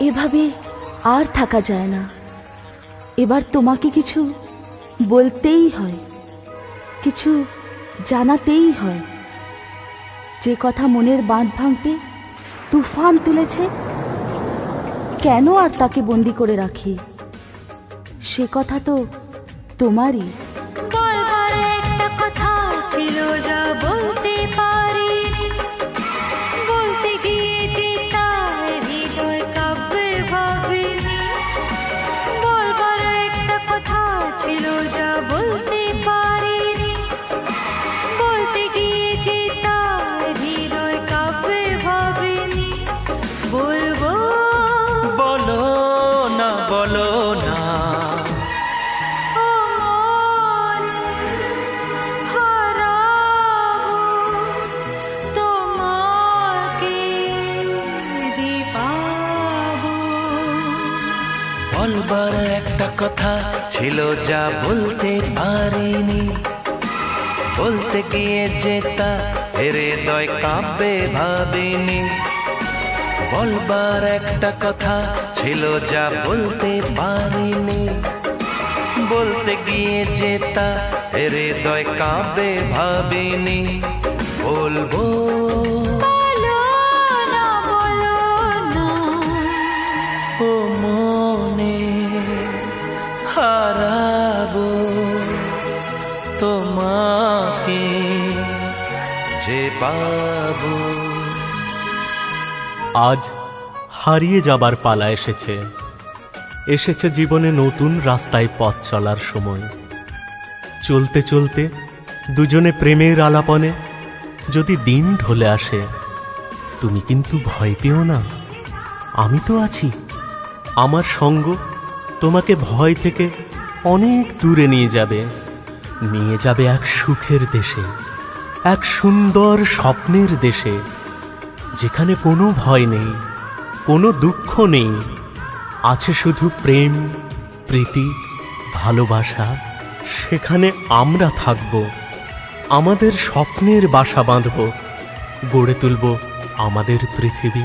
এভাবে আর থাকা যায় না। এবার তোমাকে কিছু বলতেই হয়, কিছু জানাতেই হয়। যে কথা মনের বাঁধ ভাঙতে তুফান তুলেছে, কেন আর তাকে বন্দি করে রাখি? সে কথা তো তোমারই। বলবার একটা কথা ছিল যা বলতে পারি, বলতে গিয়ে যে তার হৃদয় কাঁপবে ভাবিনি। বলবার একটা কথা ছিল যা বলতে পারিনি, বলতে গিয়ে যে তার হৃদয় কাঁপবে ভাবিনি। বলবো বলো না, বলো না, ও মন, হারাবো তোমাকে যে পাবো। বলবার একটা কথা ছিল যা বলতে পারিনি, বলতে গিয়ে যে তা হৃদয় কাঁপবে ভাবিনি। বলবার একটা কথা ছিল যা বলতে পারিনি, বলতে গিয়ে যে তা হৃদয় কাঁপবে ভাবিনি। বলবো বলো না, বলো না, ও মনে, হারাবো তোমাকে যে পাবো। আজ হারিয়ে যাবার পালা এসেছে, এসেছে জীবনে নতুন রাস্তায় পথ চলার সময়। চলতে চলতে দুজনে প্রেমের আলাপনে যদি দিন ঢলে আসে, তুমি কিন্তু ভয় পেও না, আমি তো আছি। আমার সঙ্গ তোমাকে ভয় থেকে অনেক দূরে নিয়ে যাবে, নিয়ে যাবে এক সুখের দেশে, এক সুন্দর স্বপ্নের দেশে, যেখানে কোনো ভয় নেই, কোনো দুঃখ নেই, আছে শুধু প্রেম, প্রীতি, ভালোবাসা। সেখানে আমরা থাকব, আমাদের স্বপ্নের বাসা বাঁধব, গড়ে তুলব আমাদের পৃথিবী।